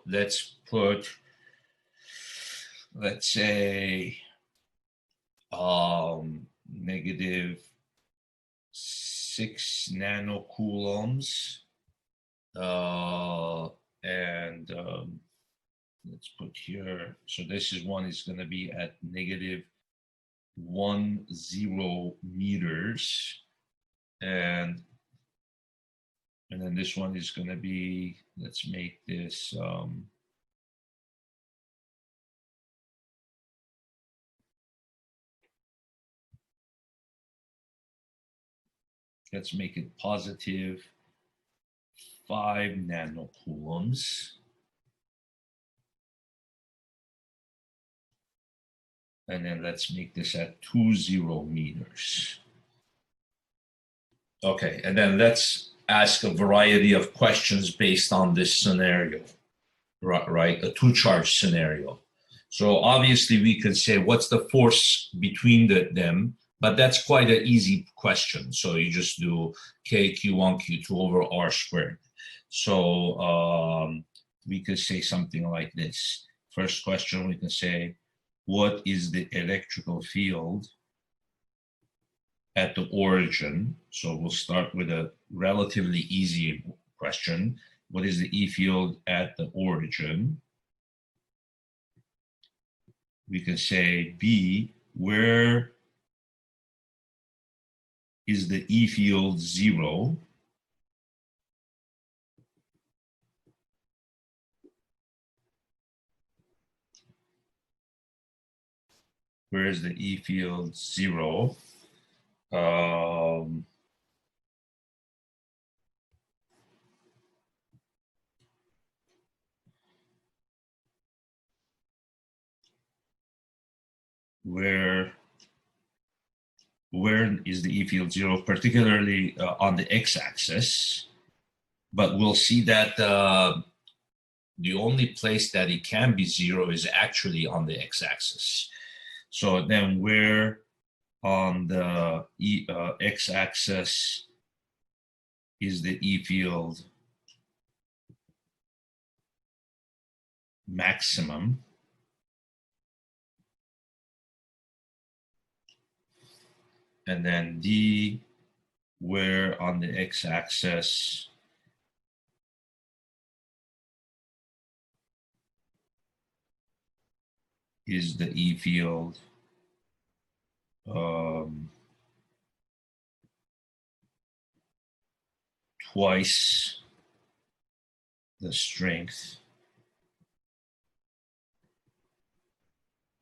let's put, let's say, negative 6 nanocoulombs, and let's put here, so this is one is going to be at negative 10 meters, and then this one is going to be, let's make this let's make it positive 5 nanocoulombs. And then let's make this at 20 meters. Okay, and then let's ask a variety of questions based on this scenario, right? A two-charge scenario. So obviously we could say, what's the force between them? But that's quite an easy question. So you just do K, Q1, Q2 over R squared. So we could say something like this. First question, we can say, what is the electrical field at the origin? So we'll start with a relatively easy question. What is the E field at the origin? We can say B, where is the E field 0? Where is the E field 0? Where is the E field 0, particularly on the x-axis? But we'll see that the only place that it can be 0 is actually on the x-axis. So then where on the x-axis is the E field maximum? And then D, where on the x-axis is the E field twice the strength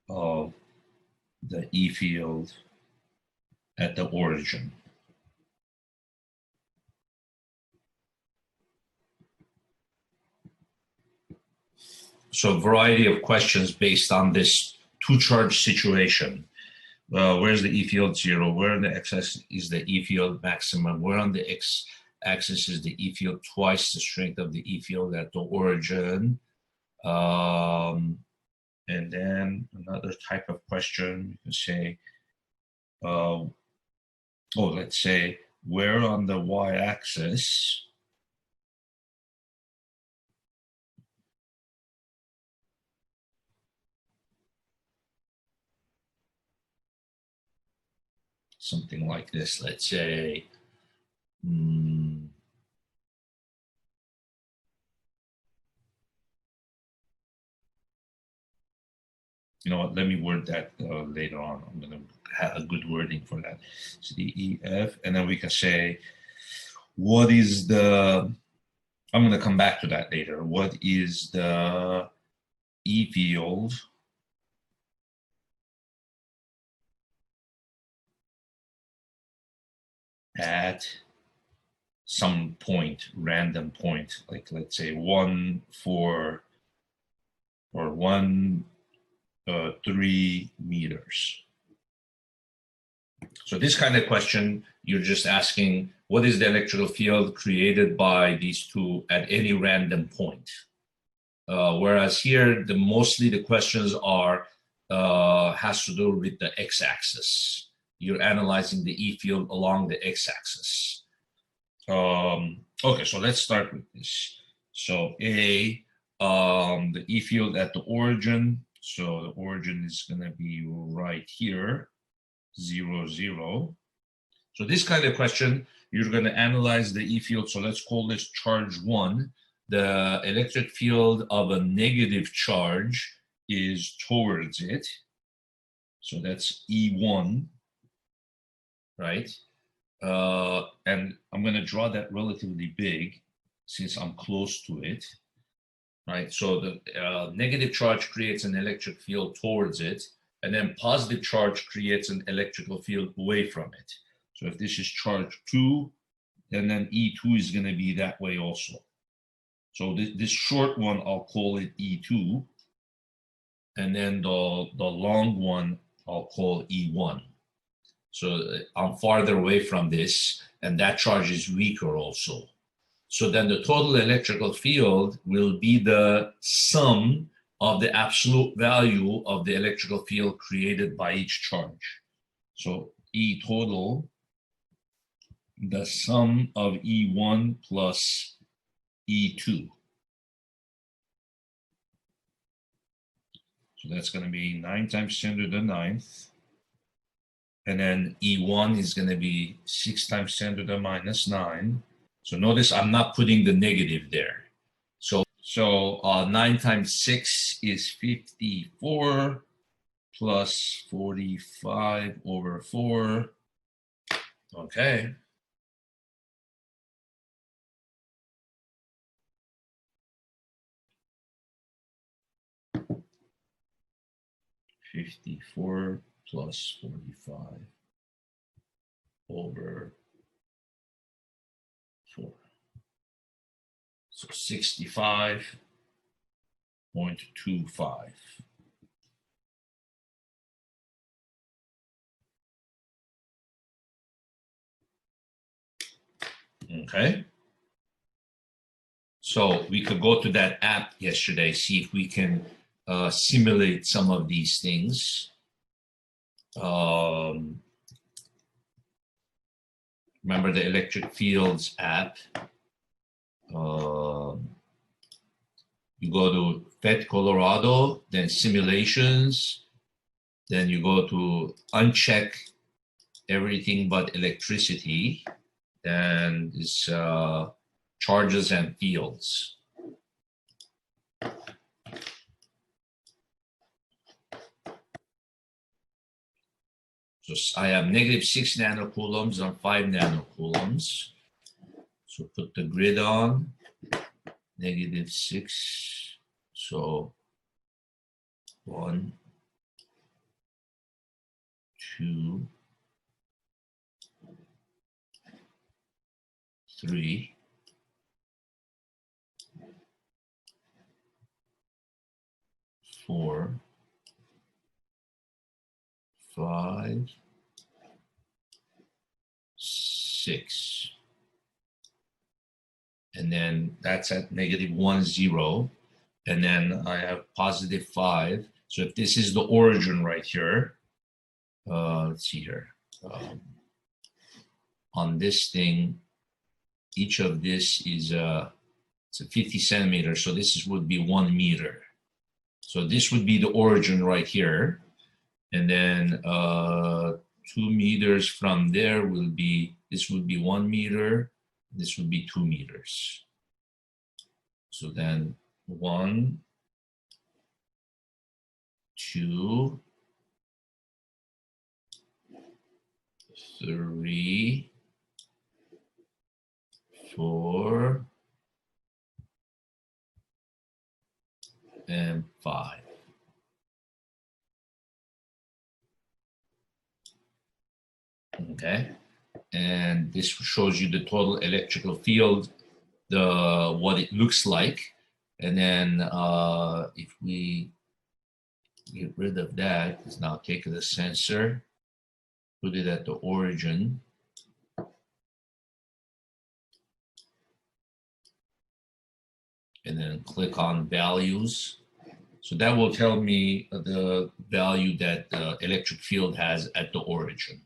of the E field at the origin. So a variety of questions based on this two-charge situation. Where's the E field 0? Where on the x-axis is the E field maximum? Where on the x-axis is the E field twice the strength of the E field at the origin? And then another type of question, you can say, let's say, where on the y-axis something like this, let's say, you know what, let me word that later on. I'm going to have a good wording for that. So the E, F, and then we can say, what is the, I'm going to come back to that later. What is the E field at some point, random point, like let's say 1, 4, or 1, 3 meters. So this kind of question, you're just asking, what is the electrical field created by these two at any random point? Whereas here, mostly the questions are has to do with the x-axis. You're analyzing the E field along the x-axis. Okay, so let's start with this. So A, the E field at the origin. So the origin is going to be right here, 0, 0. So this kind of question, you're going to analyze the E field. So let's call this charge 1. The electric field of a negative charge is towards it. So that's E1, right? And I'm going to draw that relatively big since I'm close to it, right? So the negative charge creates an electric field towards it, and then positive charge creates an electrical field away from it. So if this is charge 2, then E2 is going to be that way also. So this short one, I'll call it E2, and then the long one, I'll call E1. So I'm farther away from this, and that charge is weaker also. So then the total electrical field will be the sum of the absolute value of the electrical field created by each charge. So E total, the sum of E1 plus E2. So that's going to be 9 times 10 to the 9th. And then E1 is going to be 6 times 10 to the minus 9. So notice I'm not putting the negative there. So 9 times 6 is 54 plus 45 over 4. Okay. (54 plus 45 over 4). So 65.25. Okay. So we could go to that app yesterday, see if we can simulate some of these things. Remember the electric fields app. You go to FET Colorado, then simulations, then you go to uncheck everything but electricity, then this charges and fields. So I have -6 nanocoulombs on 5 nanocoulombs. So put the grid on, -6. So 1, 2, 3, 4, 5, 6. And then that's at -1, 0. And then I have +5. So if this is the origin right here, let's see here. On this thing, each of this is it's a 50 centimeters. So this would be 1 meter. So this would be the origin right here. And then 2 meters from there will be, this would be 1 meter. This would be 2 meters. So then 1, 2, 3, 4, and 5. Okay. And this shows you the total electrical field, what it looks like. And then if we get rid of that, let's now take the sensor, put it at the origin. And then click on values. So that will tell me the value that the electric field has at the origin.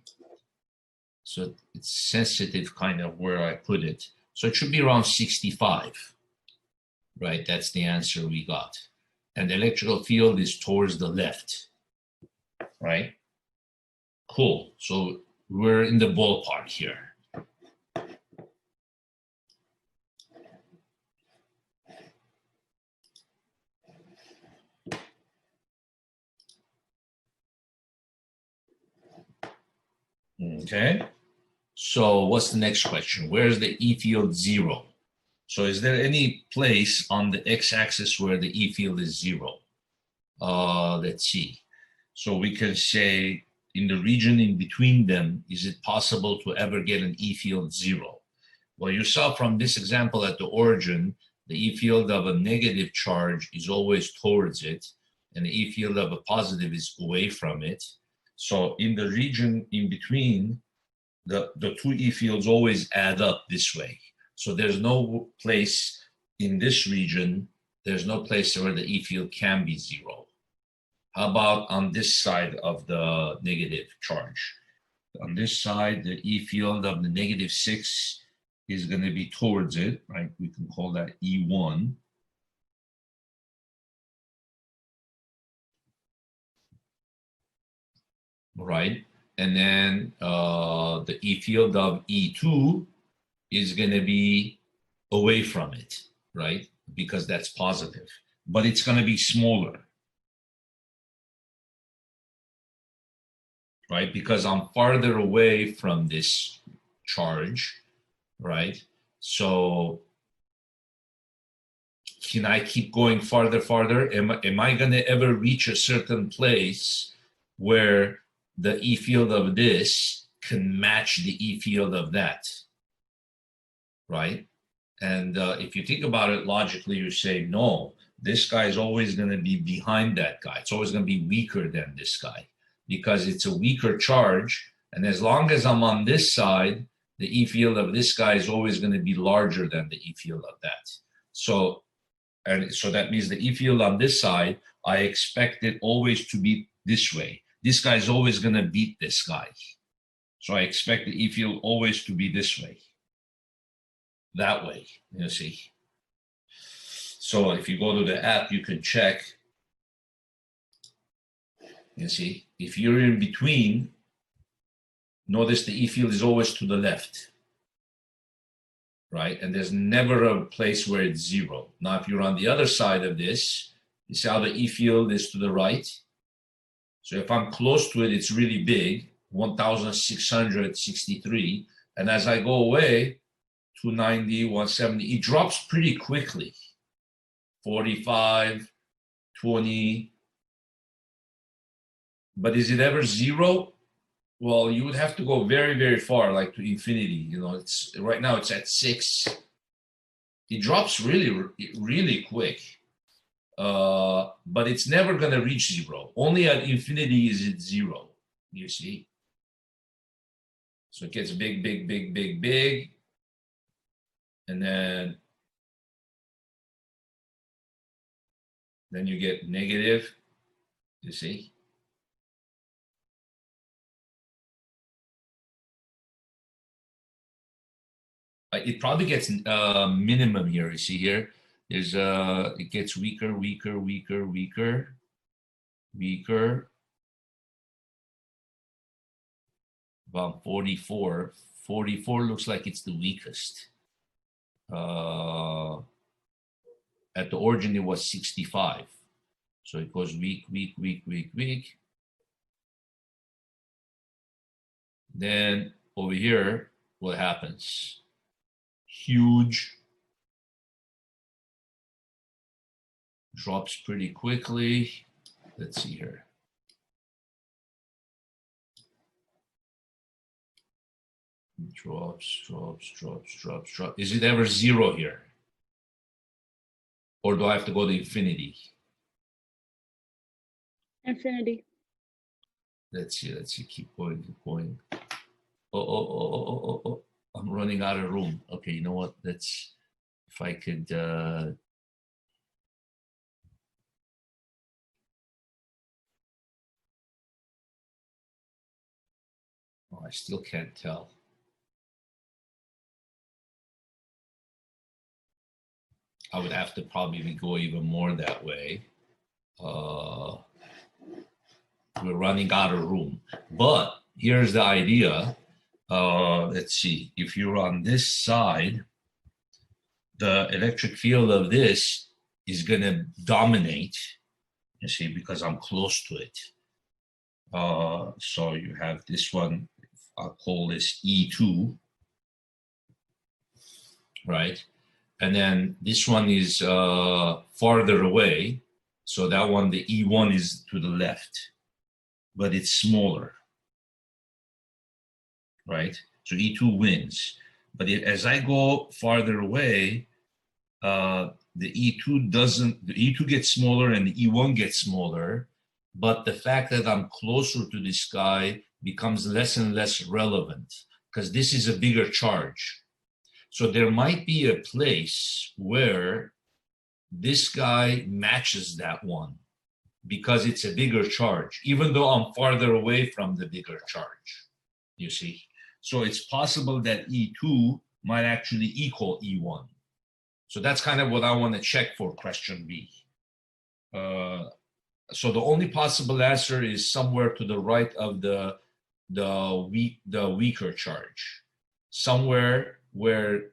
So it's sensitive kind of where I put it. So it should be around 65. right? That's the answer we got. And the electrical field is towards the left, right? Cool. So we're in the ballpark here. Okay. So what's the next question? Where's the E field 0? So is there any place on the x-axis where the E field is 0? Let's see. So we can say in the region in between them, is it possible to ever get an E field 0? Well, you saw from this example at the origin, the E field of a negative charge is always towards it, and the E field of a positive is away from it. So in the region in between, the two E fields always add up this way. So there's no place in this region, there's no place where the E field can be 0. How about on this side of the negative charge? On this side, the E field of the -6 is going to be towards it, right? We can call that E1. Right? And then the E field of E2 is going to be away from it, right? Because that's positive. But it's going to be smaller, right? Because I'm farther away from this charge, right? So can I keep going farther? Am I going to ever reach a certain place where the E field of this can match the E field of that, right? And if you think about it logically, you say, no, this guy is always going to be behind that guy. It's always going to be weaker than this guy because it's a weaker charge. And as long as I'm on this side, the E field of this guy is always going to be larger than the E field of that. So that means the E field on this side, I expect it always to be this way. This guy is always going to beat this guy. So I expect the E field always to be this way. That way, you see. So if you go to the app, you can check. You see, if you're in between, notice the E field is always to the left, right? And there's never a place where it's 0. Now, if you're on the other side of this, you see how the E field is to the right? So if I'm close to it, it's really big, 1,663. And as I go away, 290, 170, it drops pretty quickly. 45, 20. But is it ever 0? Well, you would have to go very, very far, like to infinity. You know, it's right now it's at 6. It drops really, really quick. But it's never going to reach 0. Only at infinity is it 0. You see? So it gets big, big, big, big, big. And then you get negative. You see? It probably gets minimum here. You see here? There's it gets weaker, weaker, weaker, weaker, weaker. About 44. 44 looks like it's the weakest. At the origin, it was 65. So it goes weak, weak, weak, weak, weak. Then over here, what happens? Huge. Drops pretty quickly. Let's see here. Drops, drops, drops, drops, drops. Is it ever 0 here? Or do I have to go to infinity? Infinity. Let's see, keep going, keep going. Oh. I'm running out of room. Okay, you know what? Let's, if I could, oh, I still can't tell. I would have to probably go even more that way. We're running out of room. But here's the idea. Let's see. If you're on this side, the electric field of this is going to dominate, you see, because I'm close to it. So you have this one, I'll call this E2, right? And then this one is farther away. So that one, the E1 is to the left, but it's smaller, right? So E2 wins. But as I go farther away, the E2 gets smaller and the E1 gets smaller, but the fact that I'm closer to this guy becomes less and less relevant because this is a bigger charge. So there might be a place where this guy matches that one because it's a bigger charge, even though I'm farther away from the bigger charge, you see. So it's possible that E2 might actually equal E1. So that's kind of what I want to check for question B. So the only possible answer is somewhere to the right of the weaker charge, somewhere where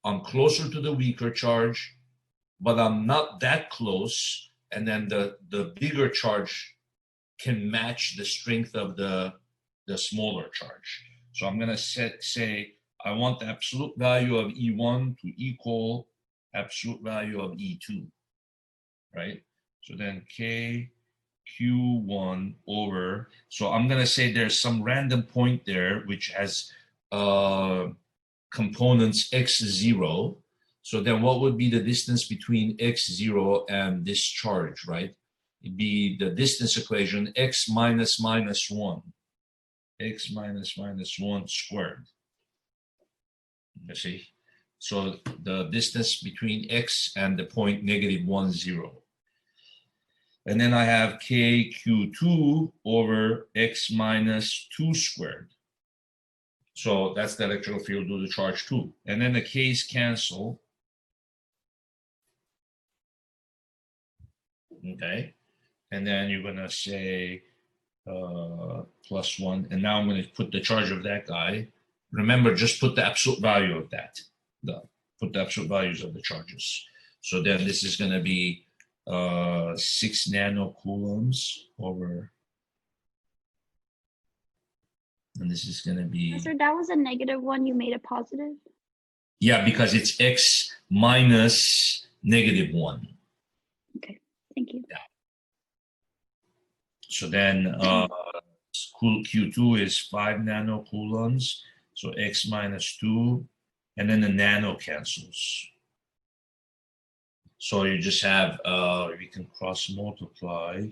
I'm closer to the weaker charge, but I'm not that close, and then the bigger charge can match the strength of the smaller charge. So I'm going to say I want the absolute value of E1 to equal absolute value of E2, right? So then KQ1 over, so I'm going to say there's some random point there which has components x0. So then what would be the distance between x0 and this charge, right? It'd be the distance equation x minus minus 1. X minus minus 1 squared. You see? So the distance between x and the point -1, 0. And then I have KQ2 over x minus 2 squared. So that's the electrical field due to charge 2. And then the k's cancel. Okay. And then you're going to say +1. And now I'm going to put the charge of that guy. Remember, just put the absolute value of that. Put the absolute values of the charges. So then this is going to be 6 nanocoulombs over, and this is going to be. Professor, that was a -1. You made a positive. Yeah, because it's x minus -1. Okay, thank you. Yeah. So then Q2 is 5 nanocoulombs. So x minus 2, and then the nano cancels. So you just have, we can cross multiply.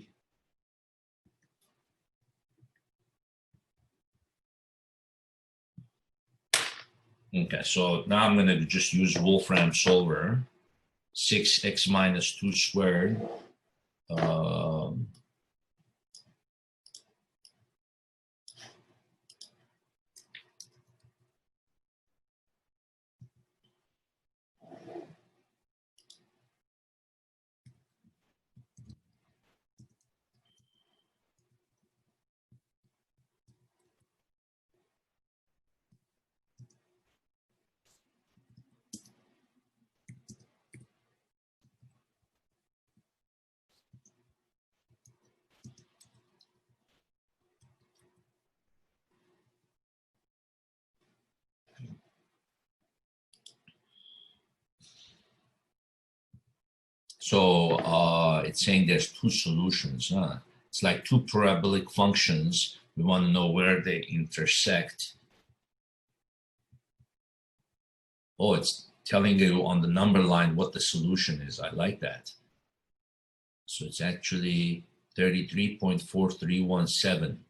Okay, so now I'm going to just use Wolfram solver. 6x minus 2 squared. So it's saying there's 2 solutions. Huh? It's like 2 parabolic functions. We want to know where they intersect. Oh, it's telling you on the number line what the solution is. I like that. So it's actually 33.4317.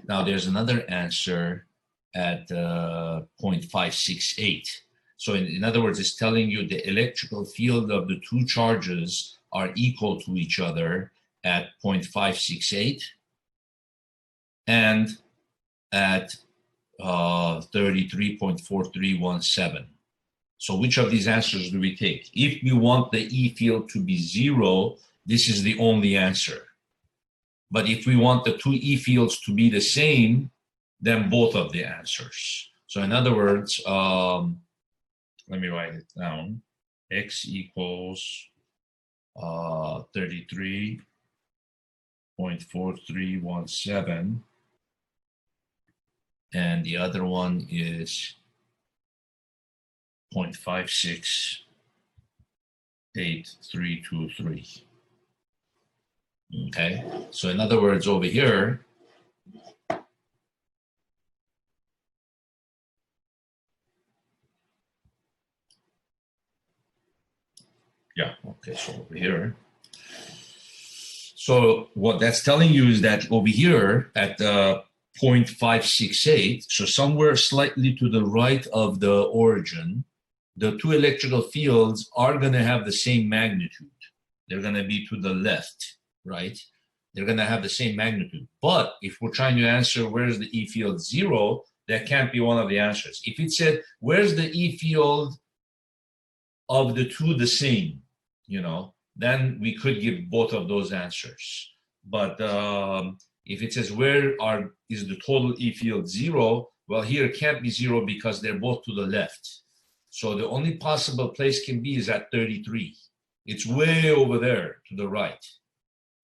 Now there's another answer at 0.568. So in other words, it's telling you the electrical field of the 2 charges are equal to each other at 0.568 and at 33.4317. So which of these answers do we take? If we want the E field to be 0, this is the only answer. But if we want the two E fields to be the same, then both of the answers. So in other words, let me write it down. X equals 33.4317. And the other one is 0.568323. Okay, so in other words, over here, yeah, okay, so over here. So what that's telling you is that over here at 0.568, so somewhere slightly to the right of the origin, the two electrical fields are going to have the same magnitude. They're going to be to the left, right? They're going to have the same magnitude. But if we're trying to answer where's the E field 0, that can't be one of the answers. If it said where's the E field of the two the same, you know, then we could give both of those answers. But if it says where is the total E field 0, well, here it can't be 0 because they're both to the left. So the only possible place can be is at 33. It's way over there to the right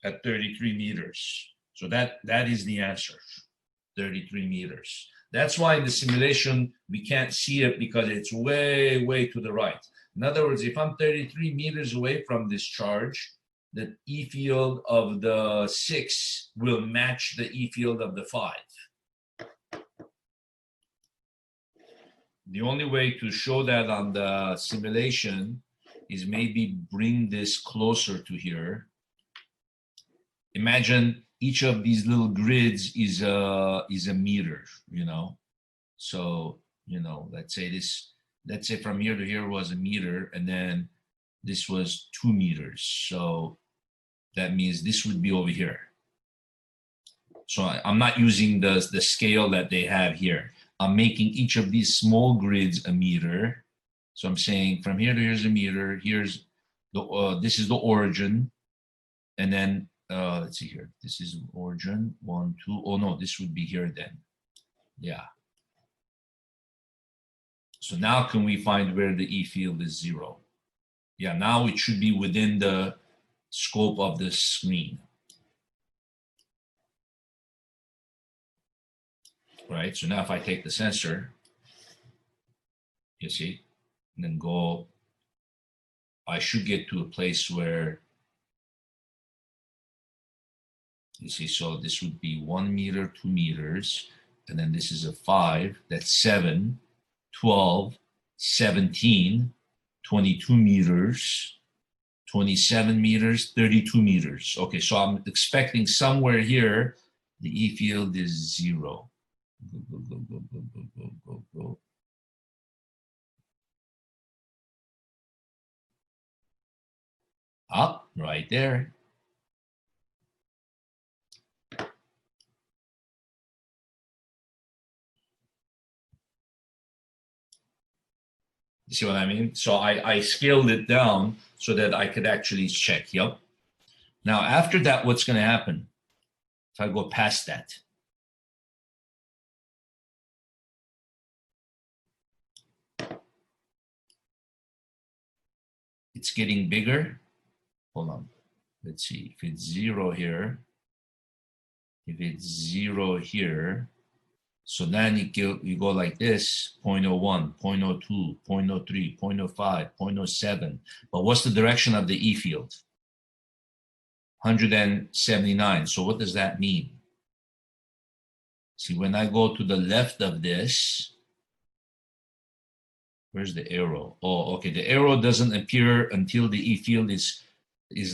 at 33 meters. So that is the answer, 33 meters. That's why in the simulation, we can't see it because it's way, way to the right. In other words, if I'm 33 meters away from this charge, the E field of the 6 will match the E field of the 5. The only way to show that on the simulation is maybe bring this closer to here. Imagine each of these little grids is a meter, you know. So, you know, let's say from here to here was a meter, and then this was 2 meters. So that means this would be over here. So I'm not using the scale that they have here. I'm making each of these small grids a meter. So I'm saying from here to here's a meter. Here's the this is the origin, and then let's see here. This is origin 1, 2. Oh no, this would be here then. Yeah. So now can we find where the E field is 0? Yeah, now it should be within the scope of the screen. Right, so now if I take the sensor, you see, and then go, I should get to a place where, you see, so this would be 1 meter, 2 meters, and then this is a 5, that's 7, 12, 17, 22 meters, 27 meters, 32 meters. Okay, so I'm expecting somewhere here, the E field is 0. Go. Up, right there. You see what I mean? So I scaled it down so that I could actually check. Yep. Now, after that, what's going to happen? If I go past that. It's getting bigger. Hold on. Let's see. If it's 0 here, if it's 0 here, so then you go like this, 0.01, 0.02, 0.03, 0.05, 0.07. But what's the direction of the E field? 179. So what does that mean? See, when I go to the left of this, where's the arrow? Oh, okay. The arrow doesn't appear until the E field is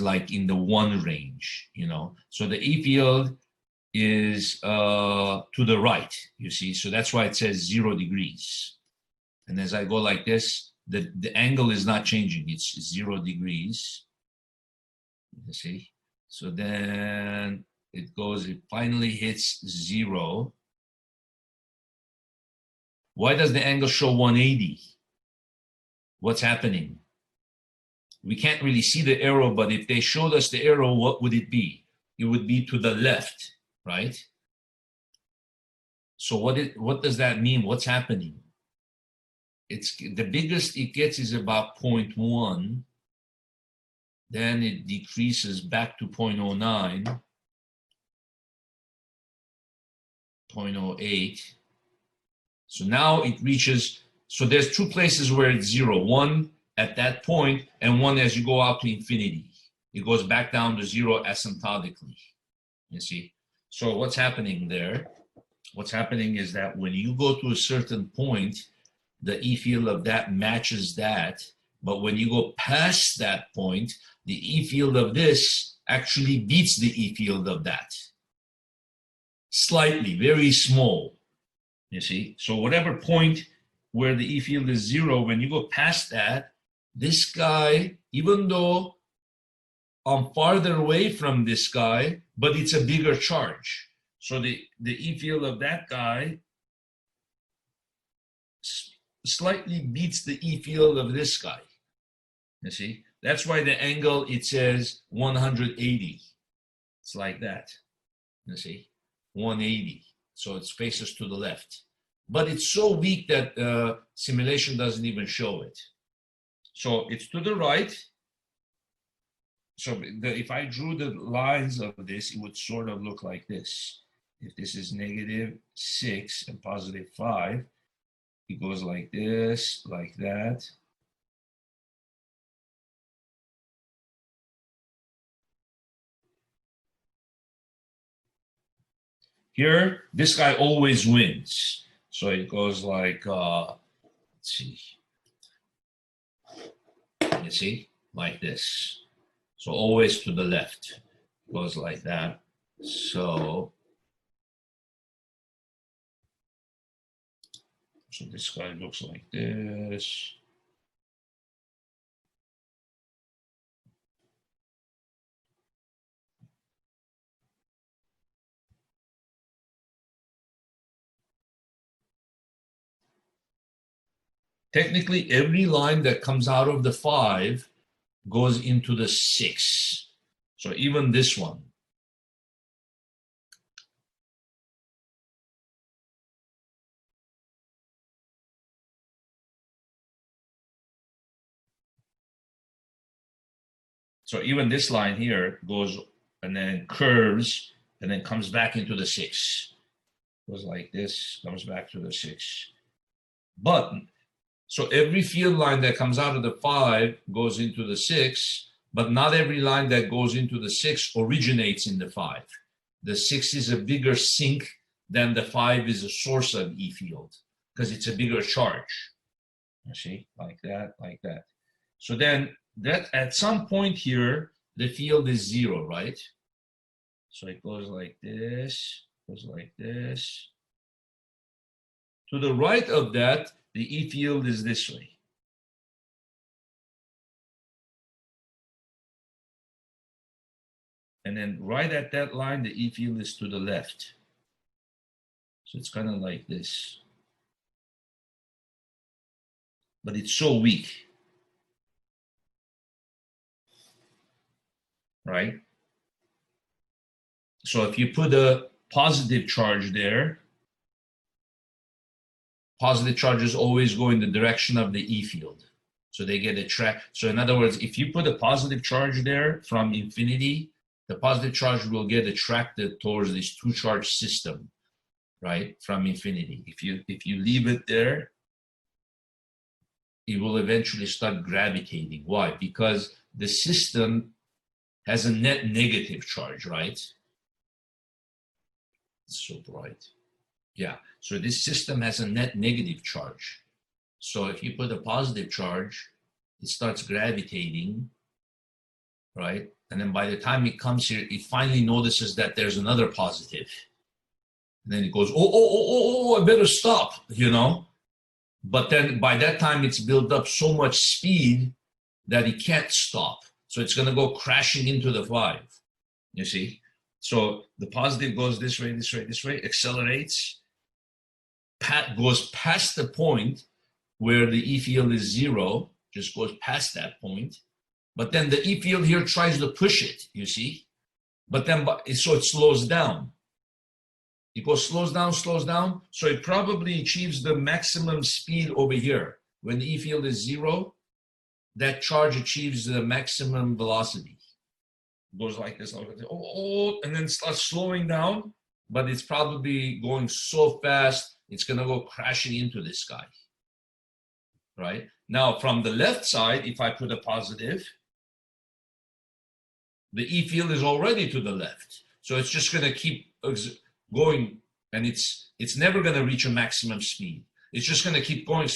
like in the 1 range, you know. So the E field is to the right, you see. So that's why it says 0 degrees. And as I go like this, the angle is not changing. It's 0 degrees. You see. So then it finally hits 0. Why does the angle show 180? what's happening? We can't really see the arrow, but if they showed us the arrow, what would it be? It would be to the left, right? So what does that mean? What's happening? It's the biggest it gets is about 0.1. Then it decreases back to 0.09, 0.08. So now it reaches, so there's two places where it's zero. One at that point, and one as you go out to infinity. It goes back down to zero asymptotically, you see? So what's happening there? What's happening is that when you go to a certain point, the E field of that matches that, but when you go past that point, the E field of this actually beats the E field of that. Slightly, very small, you see? So whatever point where the E field is zero, when you go past that, this guy, even though I'm farther away from this guy, but it's a bigger charge. So the E field of that guy slightly beats the E field of this guy. You see? That's why the angle, it says 180. It's like that. You see? 180. So it faces to the left. But it's so weak that simulation doesn't even show it. So it's to the right. So if I drew the lines of this, it would sort of look like this. If this is -6 and +5, it goes like this, like that. Here, this guy always wins. So it goes like, let's see. You see? Like this. So always to the left. It goes like that. So this guy looks like this. Technically, every line that comes out of the 5 goes into the 6. So even this one. So even this line here goes and then curves and then comes back into the 6. Goes like this, comes back to the 6. But, so every field line that comes out of the 5 goes into the 6, but not every line that goes into the 6 originates in the 5. The 6 is a bigger sink than the 5 is a source of E field because it's a bigger charge. You see, like that, like that. So then that at some point here, the field is 0, right? So it goes like this, goes like this. To the right of that, the E field is this way. And then right at that line, the E field is to the left. So it's kind of like this. But it's so weak. Right? So if you put a positive charge there, positive charges always go in the direction of the E field. So they get attracted. So in other words, if you put a positive charge there from infinity, the positive charge will get attracted towards this two-charge system, right, from infinity. If you leave it there, it will eventually start gravitating. Why? Because the system has a net negative charge, right? It's so bright. Yeah, so this system has a net negative charge. So if you put a positive charge, it starts gravitating, right? And then by the time it comes here, it finally notices that there's another positive. And then it goes, oh, I better stop, you know? But then by that time, it's built up so much speed that it can't stop. So it's going to go crashing into the 5, you see? So the positive goes this way, this way, this way, accelerates, goes past the point where the E field is 0, just goes past that point. But then the E field here tries to push it, you see? But then, so it slows down. It goes, slows down, so it probably achieves the maximum speed over here. When the E field is 0, that charge achieves the maximum velocity. It goes like this, and then starts slowing down, but it's probably going so fast, it's gonna go crashing into this guy, right? Now, from the left side, if I put a positive, the E field is already to the left. So it's just gonna keep going, and it's never gonna reach a maximum speed. It's just gonna keep going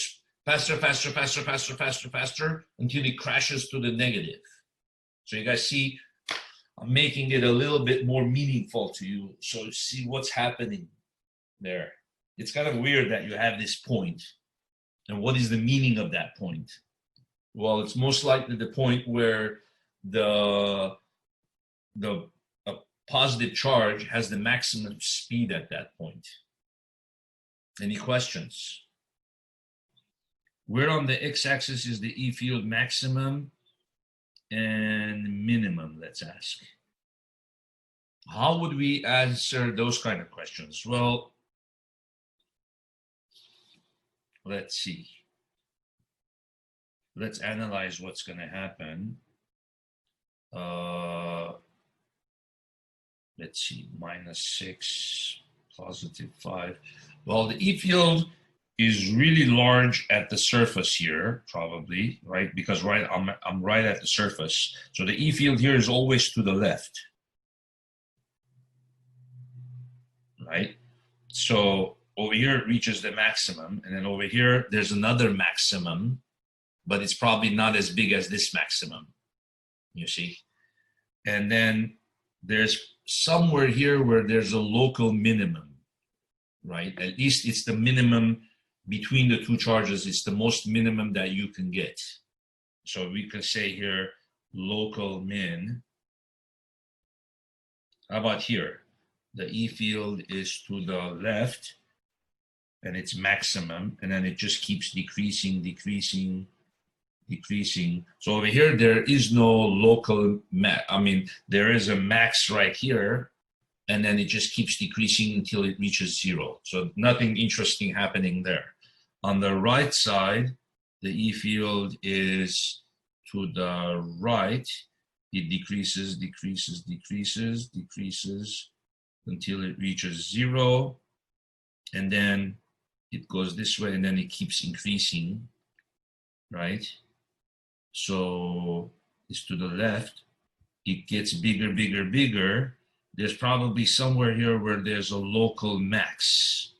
faster, faster, faster, faster, faster, faster, until it crashes to the negative. So you guys see, I'm making it a little bit more meaningful to you, so see what's happening there. It's kind of weird that you have this point, and what is the meaning of that point? Well, it's most likely the point where the positive charge has the maximum speed at that point. Any questions? Where on the x-axis is the E field maximum and minimum, let's ask. How would we answer those kind of questions? Well, let's see. Let's analyze what's going to happen. Let's see, -6, +5. Well, the E field is really large at the surface here, probably, right? Because I'm right at the surface. So the E field here is always to the left, right? So over here it reaches the maximum, and then over here there's another maximum, but it's probably not as big as this maximum, you see? And then there's somewhere here where there's a local minimum, right? At least it's the minimum between the two charges. It's the most minimum that you can get. So we can say here, local min. How about here? The E field is to the left, and it's maximum, and then it just keeps decreasing, decreasing, decreasing. So over here, there is no local max. I mean, there is a max right here, and then it just keeps decreasing until it reaches 0. So nothing interesting happening there. On the right side, the E field is to the right. It decreases, decreases, decreases, decreases until it reaches 0. And then it goes this way, and then it keeps increasing, right? So it's to the left. It gets bigger, bigger, bigger. There's probably somewhere here where there's a local max.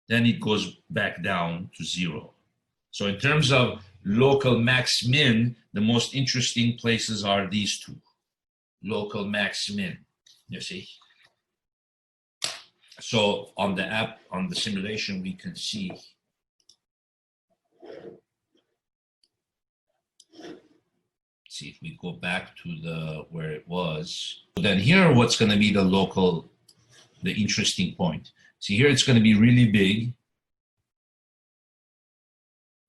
Then it goes back down to 0. So in terms of local max min, the most interesting places are these two. Local max min, you see? So on the app, on the simulation, we can see if we go back to the where it was. Then here, what's going to be the local, the interesting point? See here, it's going to be really big,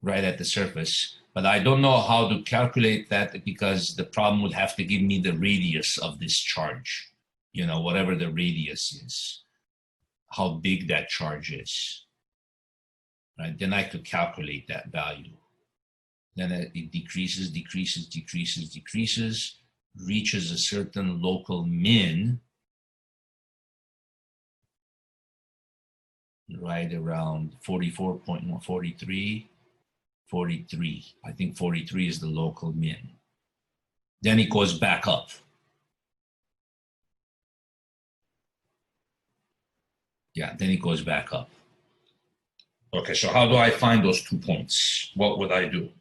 right at the surface. But I don't know how to calculate that, because the problem would have to give me the radius of this charge, you know, whatever the radius is, how big that charge is, right? Then I could calculate that value. Then it decreases, decreases, decreases, decreases, reaches a certain local min right around 44.1, 43, 43. I think 43 is the local min. Then it goes back up. Yeah, then it goes back up. Okay, so how do I find those 2 points? What would I do?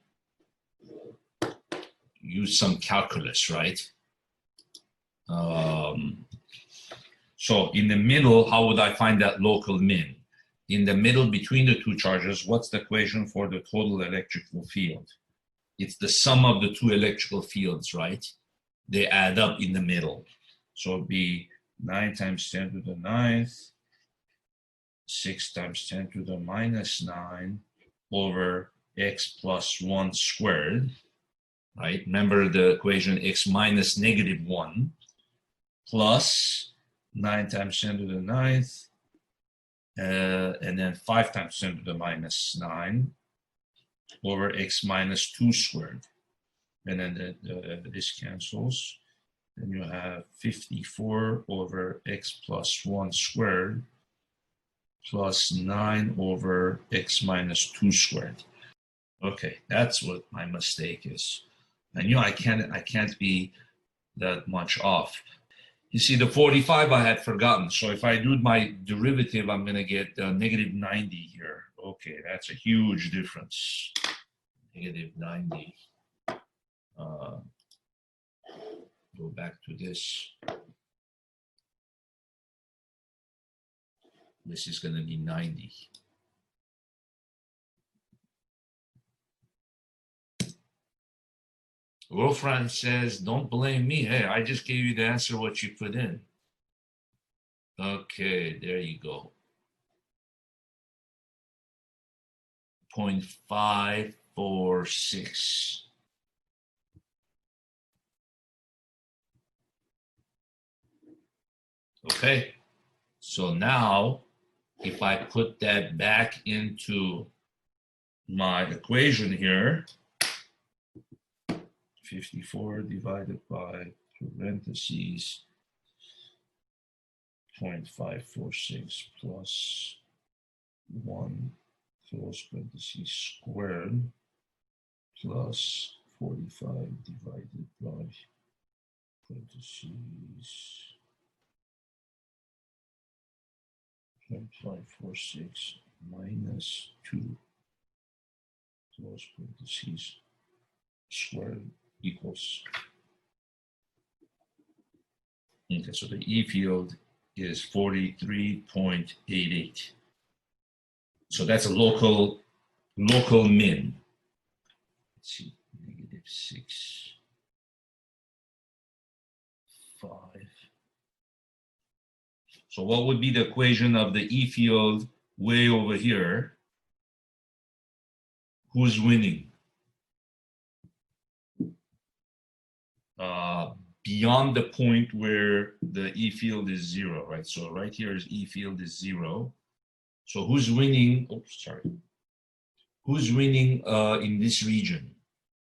Use some calculus, right? So in the middle, how would I find that local min? In the middle between the two charges, what's the equation for the total electrical field? It's the sum of the two electrical fields, right? They add up in the middle. So it'd be 9 times 10 to the 9th, 6 times 10 to the -9 over x plus 1 squared, right? Remember the equation x minus negative 1 plus 9 times 10 to the ninth, and then 5 times 10 to the minus 9 over x minus 2 squared. And then this cancels. Then you have 54 over x plus 1 squared plus 9 over x minus 2 squared. Okay, that's what my mistake is. I knew I can't be that much off. You see, the 45 I had forgotten. So if I do my derivative, I'm going to get negative 90 here. Okay, that's a huge difference. Negative 90. Go back to this. This is going to be 90. Wolfram says, don't blame me. Hey, I just gave you the answer what you put in. Okay, there you go. 0.546. Okay, so now if I put that back into my equation here, 54 divided by parentheses 0.546 plus 1 close parentheses squared plus 45 divided by parentheses 0.546 minus 2 close parentheses squared equals. Okay, so the E field is 43.88. So that's a local min. Let's see, negative 6, 5. So what would be the equation of the E field way over here? Who's winning? Beyond the point where the E field is 0, right? So right here is E field is 0. So who's winning? Oops, sorry. Who's winning in this region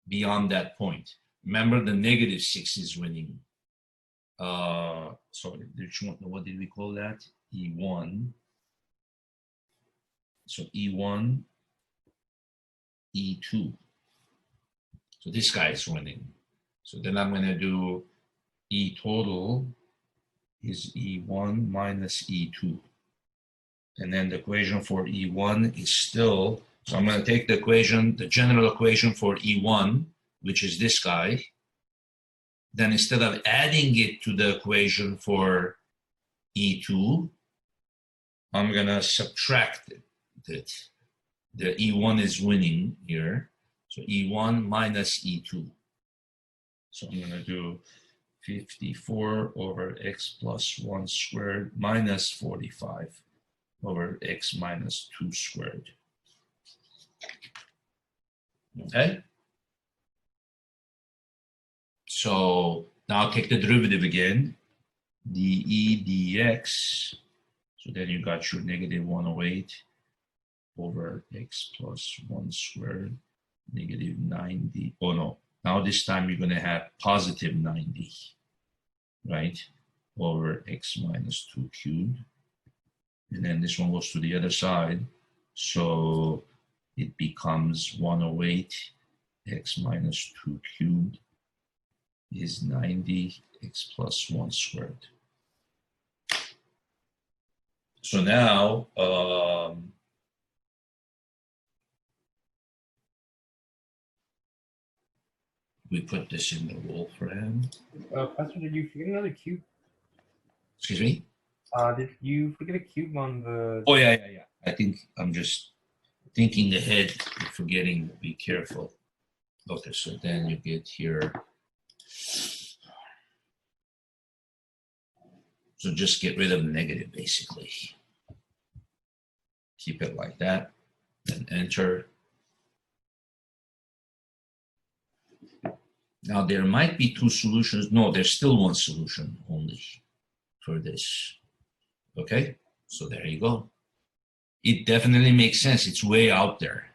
beyond that point? Remember, the negative 6 is winning. Sorry, what did we call that? E1. So E1, E2. So this guy is winning. So then I'm going to do E total is E1 minus E2. And then the equation for E1 is still, so I'm going to take the equation, the general equation for E1, which is this guy. Then instead of adding it to the equation for E2, I'm going to subtract it. The E1 is winning here. So E1 minus E2. So I'm going to do 54 over x plus 1 squared minus 45 over x minus 2 squared. Okay? So now I'll take the derivative again. dE dx. So then you got your negative 108 over x plus 1 squared, negative 90. Oh no, now this time you're going to have positive 90, right? Over x minus 2 cubed. And then this one goes to the other side. So it becomes 108 x minus 2 cubed is 90 x plus 1 squared. So now, we put this in the Wolfram. Pastor, did you forget another cube? Excuse me? Did you forget a cube on the... Oh, yeah. I think I'm just thinking ahead, forgetting, be careful. Okay, so then you get here. So just get rid of the negative, basically. Keep it like that, then enter. Now there might be two solutions. No, there's still one solution only for this. Okay, so there you go. It definitely makes sense. It's way out there.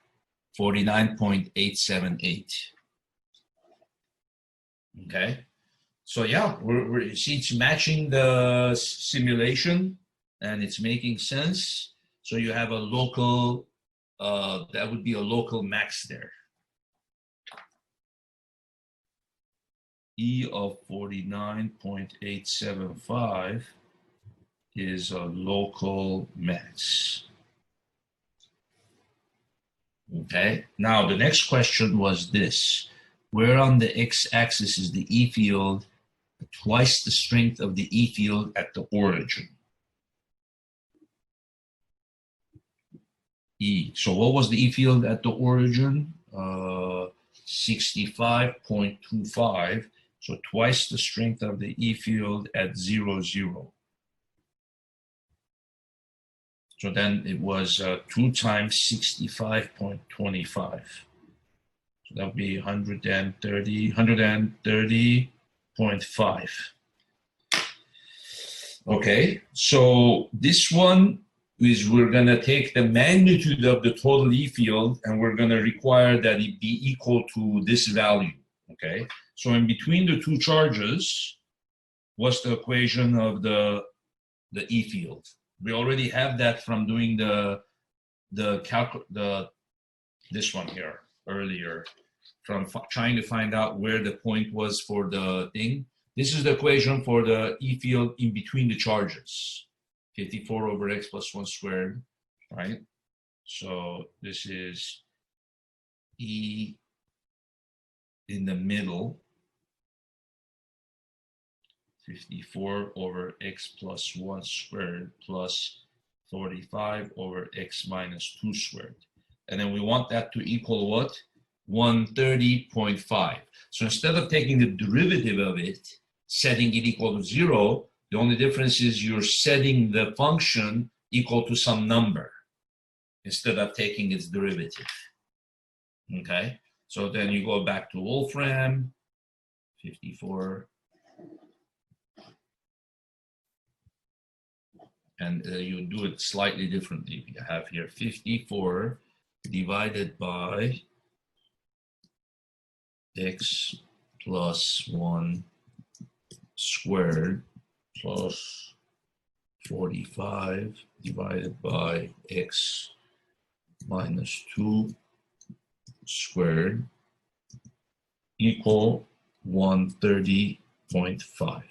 49.878. Okay, so yeah, you see it's matching the simulation and it's making sense. So you have a local, that would be a local max there. E of 49.875 is a local max. Okay, now the next question was this. Where on the x-axis is the E field twice the strength of the E field at the origin? E. So what was the E field at the origin? 65.25. So twice the strength of the E field at 0, 0. So then it was 2 times 65.25. So that would be 130.5. Okay, so this one is we're going to take the magnitude of the total E field and we're going to require that it be equal to this value. Okay, so in between the two charges, what's the equation of the E field? We already have that from doing this one here earlier, from trying to find out where the point was for the thing. This is the equation for the E field in between the charges. 54 over x plus 1 squared, right? So this is E in the middle, 54 over x plus 1 squared plus 45 over x minus 2 squared. And then we want that to equal what? 130.5. So instead of taking the derivative of it, setting it equal to 0, the only difference is you're setting the function equal to some number instead of taking its derivative. Okay, so then you go back to Wolfram, 54. And you do it slightly differently. You have here 54 divided by x plus 1 squared plus 45 divided by x minus 2 squared equal 130.5.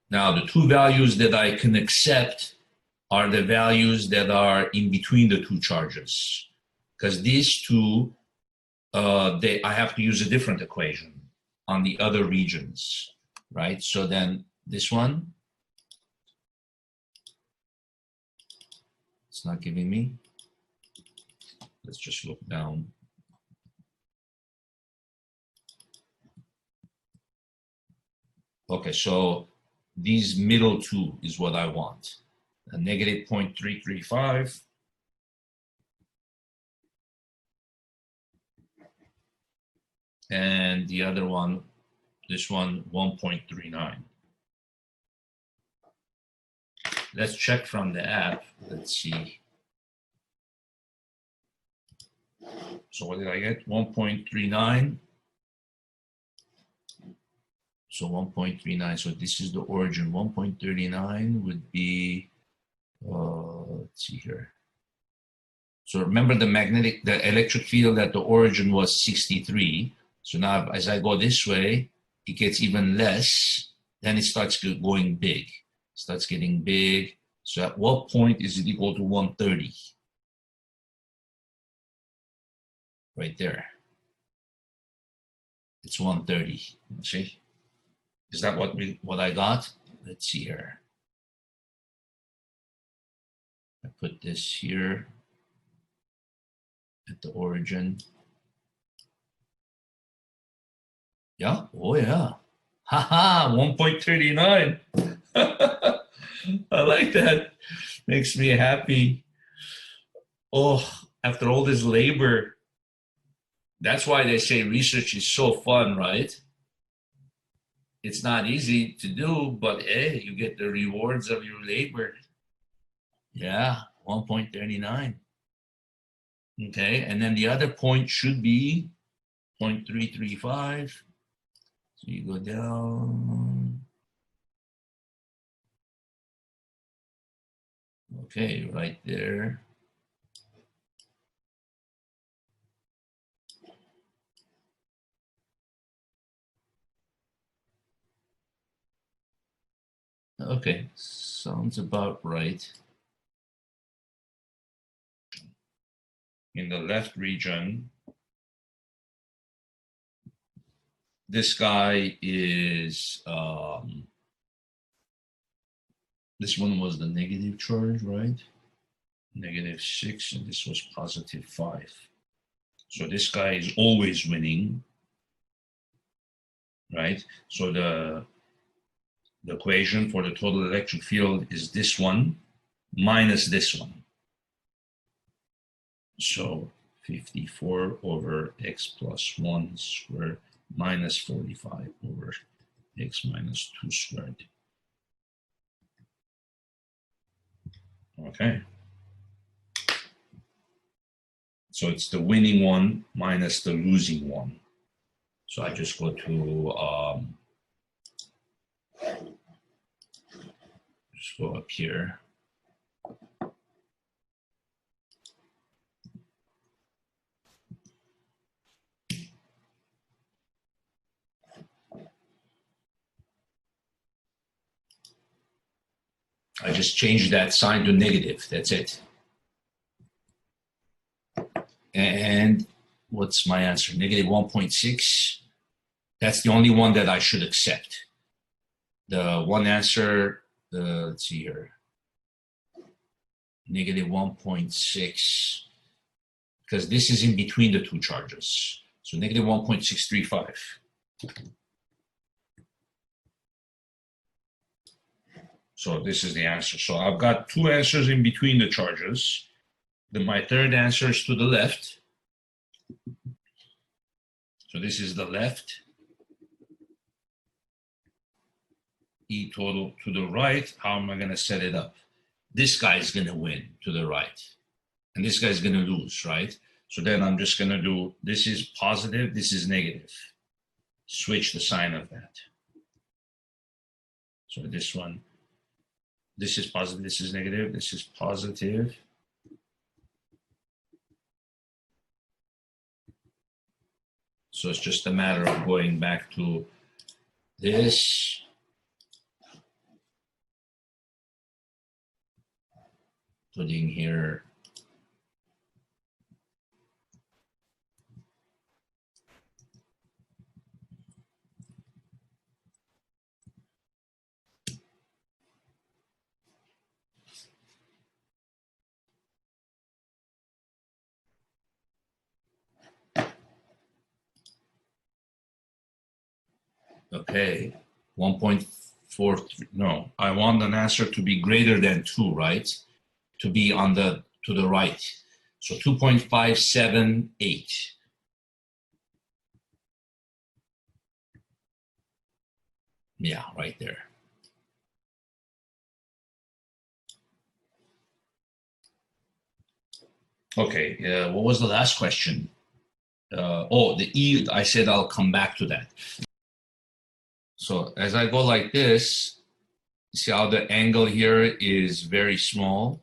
Now, the two values that I can accept are the values that are in between the two charges. Because these two, I have to use a different equation on the other regions, right? So then this one, it's not giving me. Let's just look down. Okay, so these middle two is what I want. A negative 0.335. And the other one, this one, 1.39. Let's check from the app. Let's see. So what did I get? 1.39. So 1.39. So this is the origin. 1.39 would be, let's see here. So remember the electric field at the origin was 63. So now as I go this way, it gets even less. Then it starts going big. Starts getting big. So at what point is it equal to 130? Right there. It's 130. See? Is that what I got? Let's see here. I put this here at the origin. Yeah, oh yeah. Haha, 1.39. I like that. Makes me happy. Oh, after all this labor, that's why they say research is so fun, right? It's not easy to do, but hey, you get the rewards of your labor. Yeah, 1.39. Okay, and then the other point should be 0.335. So you go down. Okay, right there. Okay, sounds about right. In the left region, this guy is, this one was the negative charge, right? -6, and this was +5. So this guy is always winning, right? So the equation for the total electric field is this one minus this one. So 54 over x plus 1 squared minus 45 over x minus 2 squared. Okay. So it's the winning one minus the losing one. So I just go to, just go up here. I just changed that sign to negative, that's it. And what's my answer? -1.6. That's the only one that I should accept. The one answer, let's see here, -1.6, because this is in between the two charges. So -1.635. So this is the answer. So I've got two answers in between the charges. Then my third answer is to the left. So this is the left. E total to the right. How am I going to set it up? This guy is going to win to the right. And this guy is going to lose, right? So then I'm just going to do, this is positive, this is negative. Switch the sign of that. So this one, this is positive, this is negative, this is positive. So it's just a matter of going back to this. Putting here okay, 1.43, no, I want an answer to be greater than 2, right? To be on the, to the right. So 2.578. Yeah, right there. Okay, what was the last question? Oh, the E, I said I'll come back to that. So as I go like this, see how the angle here is very small.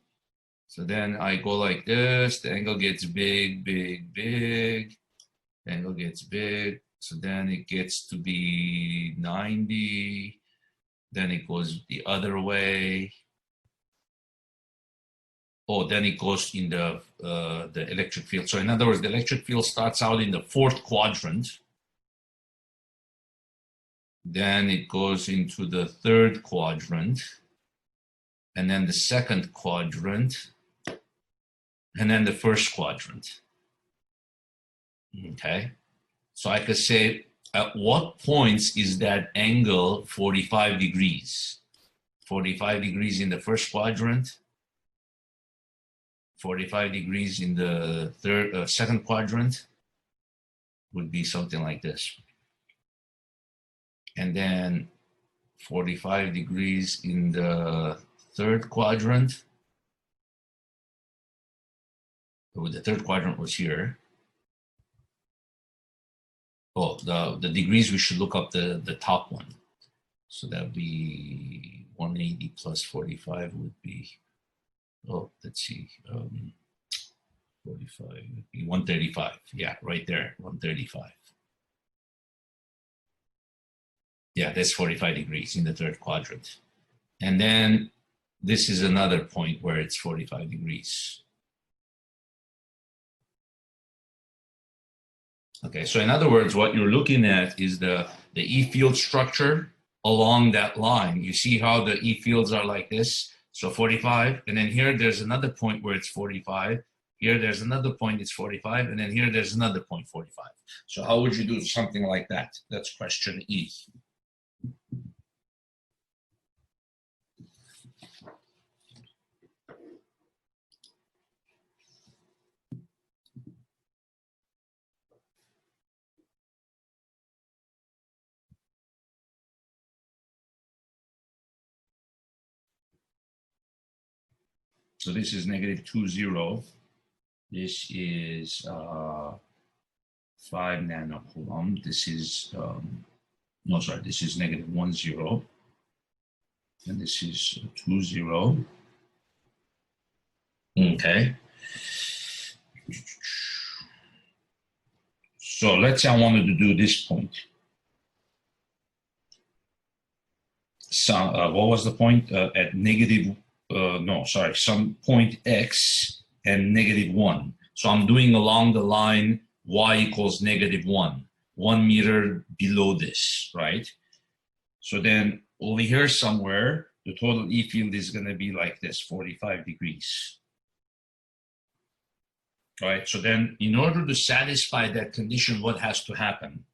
So then I go like this, the angle gets big, big, big. The angle gets big. So then it gets to be 90. Then it goes the other way. Oh, then it goes in the electric field. So in other words, the electric field starts out in the 4th quadrant. Then it goes into the 3rd quadrant. And then the 2nd quadrant. And then the 1st quadrant. Okay. So I could say, at what points is that angle 45 degrees? 45 degrees in the first quadrant, 45 degrees in the second quadrant would be something like this. And then 45 degrees in the third quadrant. So the third quadrant was here. Oh, the degrees, we should look up the top one. So that would be 180 plus 45 would be, oh, let's see, 45 would be 135. Yeah, right there, 135. Yeah, that's 45 degrees in the third quadrant. And then this is another point where it's 45 degrees. Okay, so in other words, what you're looking at is the E field structure along that line. You see how the E fields are like this? So 45, and then here there's another point where it's 45. Here there's another point, it's 45, and then here there's another point, 45. So how would you do something like that? That's question E. So this is negative 2, 0. This is 5 nanocoulomb. This is, no, sorry, this is negative 1, 0. And this is 2, 0. Okay. So let's say I wanted to do this point. So what was the point? At negative, no, sorry, some point X and negative 1. So I'm doing along the line y equals negative 1 meter below this, right? So then over here somewhere, the total E field is going to be like this, 45 degrees. All right, so then in order to satisfy that condition, what has to happen?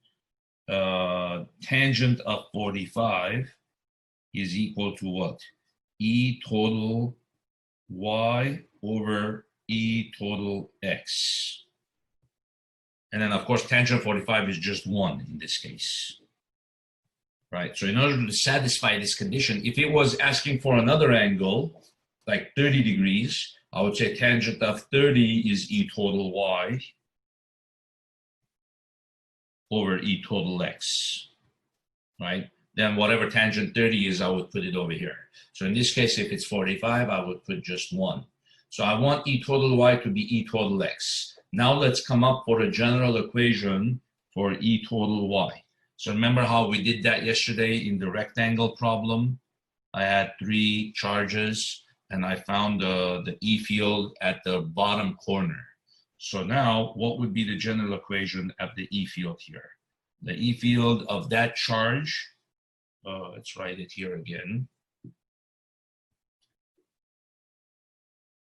Tangent of 45 is equal to what? E total y over E total x. And then, of course, tangent 45 is just 1 in this case. Right, so in order to satisfy this condition, if it was asking for another angle, like 30 degrees, I would say tangent of 30 is E total y over E total x, right? Then whatever tangent 30 is, I would put it over here. So in this case, if it's 45, I would put just 1. So I want E total y to be E total x. Now let's come up with a general equation for E total y. So remember how we did that yesterday in the rectangle problem? I had 3 charges and I found the E field at the bottom corner. So now what would be the general equation of the E field here? The E field of that charge, let's write it here again.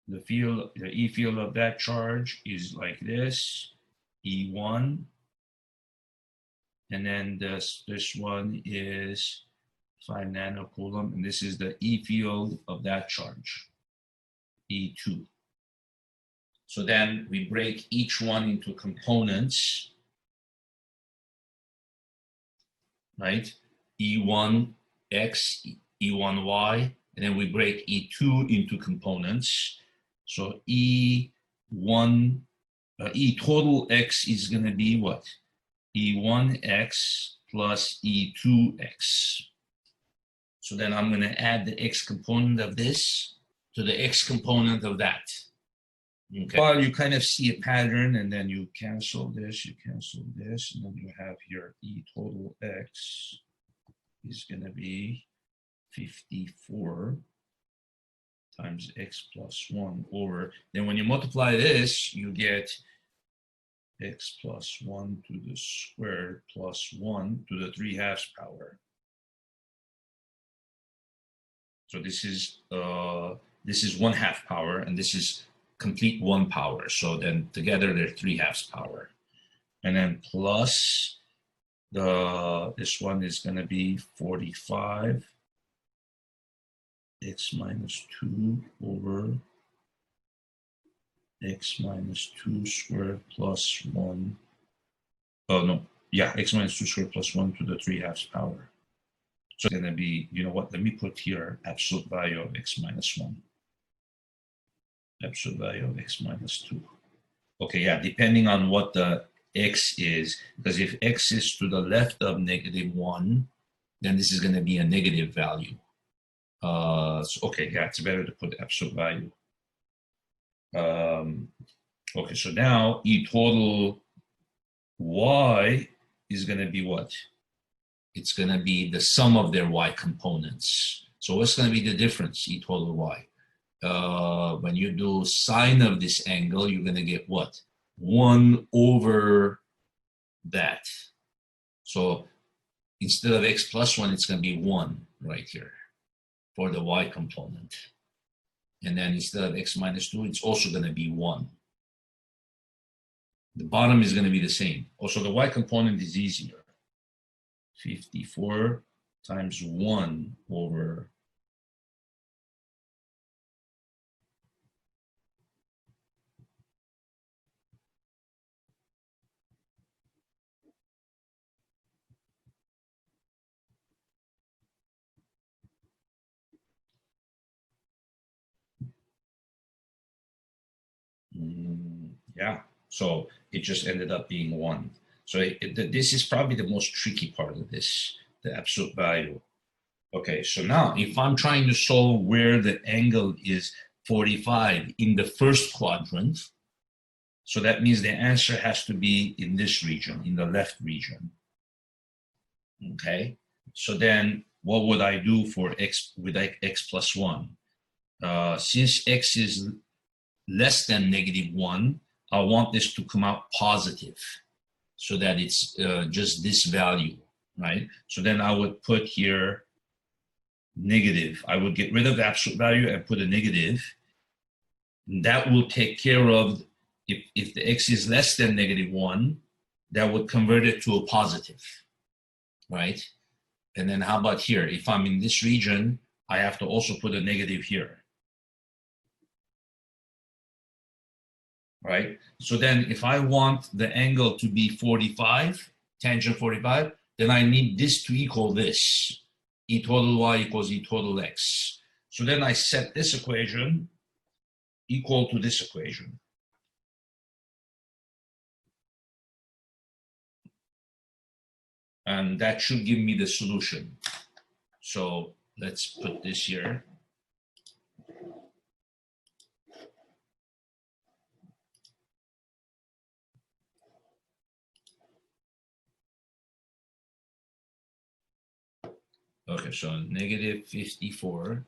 The E field of that charge is like this, E1. And then this one is 5 nanocoulomb, and this is the E field of that charge, E2. So then we break each one into components, right? E1x, E1y, and then we break E2 into components. So E total x is going to be what? E1x plus E2x. So then I'm going to add the x component of this to the x component of that. Okay. Well, you kind of see a pattern, and then you cancel this, and then you have here E total x is going to be 54 times x plus 1 over, then when you multiply this, you get x plus 1 to the squared plus 1 to the 3/2 power. So this is 1/2 power, and this is complete 1 power. So then together they're 3/2 power. And then plus this one is going to be 45 x minus 2 over x minus 2 squared plus 1. Oh, no. Yeah, x minus 2 squared plus 1 to the 3/2 power. So it's going to be, you know what? Let me put here absolute value of x minus 1. Absolute value of x minus 2. Okay, yeah, depending on what the x is, because if x is to the left of -1, then this is going to be a negative value. So, okay, yeah, it's better to put absolute value. Okay, so now E total y is going to be what? It's going to be the sum of their y components. So what's going to be the difference, E total y? When you do sine of this angle, you're going to get what? 1 over that. So instead of x plus 1, it's going to be 1 right here for the y component. And then instead of x minus 2, it's also going to be 1. The bottom is going to be the same. Also, the y component is easier. 54 times 1 over yeah, so it just ended up being 1. So this is probably the most tricky part of this, the absolute value. Okay, so now if I'm trying to solve where the angle is 45 in the first quadrant, so that means the answer has to be in this region, in the left region. Okay, so then what would I do for x with x plus 1? Since x is less than -1, I want this to come out positive so that it's just this value, right? So then I would put here negative. I would get rid of the absolute value and put a negative. And that will take care of, if the x is less than -1, that would convert it to a positive, right? And then how about here? If I'm in this region, I have to also put a negative here. Right? So then if I want the angle to be 45, tangent 45, then I need this to equal this. E total y equals E total x. So then I set this equation equal to this equation. And that should give me the solution. So let's put this here. Okay, so -54.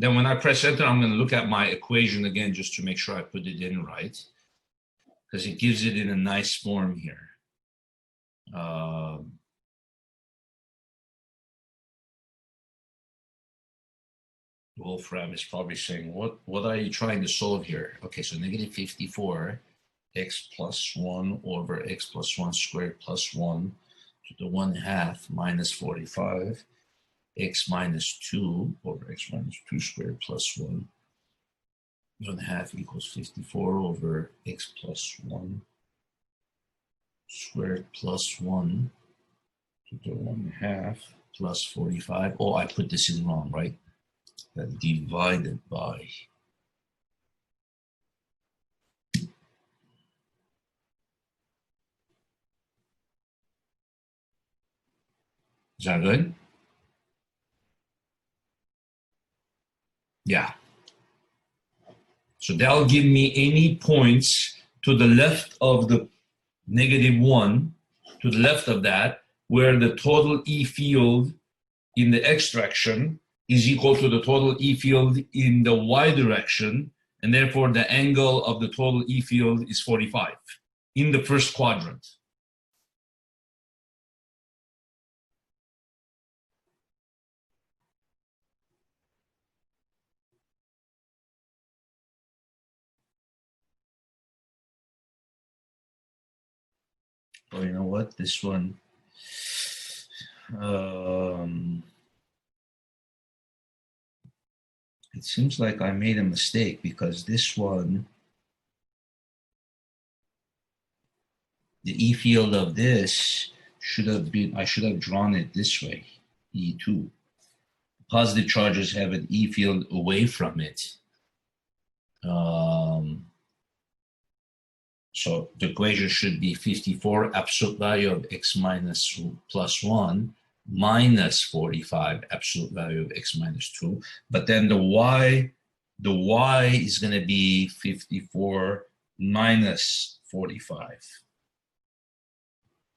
Then when I press enter, I'm going to look at my equation again just to make sure I put it in right, because it gives it in a nice form here. Wolfram is probably saying, what are you trying to solve here? Okay, so negative 54, x plus 1 over x plus 1 squared plus 1 to the 1/2 minus 45, x minus 2 over x minus 2 squared plus 1. 1/2 equals 54 over x plus 1 squared plus 1 to the 1/2 plus 45. Oh, I put this in wrong, right? That divided by. Is that good? Yeah. So that'll give me any points to the left of the -1, to the left of that, where the total E field in the X direction is equal to the total E field in the Y direction, and therefore the angle of the total E field is 45 in the first quadrant. Oh, you know what? This one, it seems like I made a mistake, because this one, the E field of this should have been, I should have drawn it this way, E2. Positive charges have an E field away from it. So the equation should be 54 absolute value of x minus plus 1 minus 45 absolute value of x minus 2. But then the y is going to be 54 minus 45.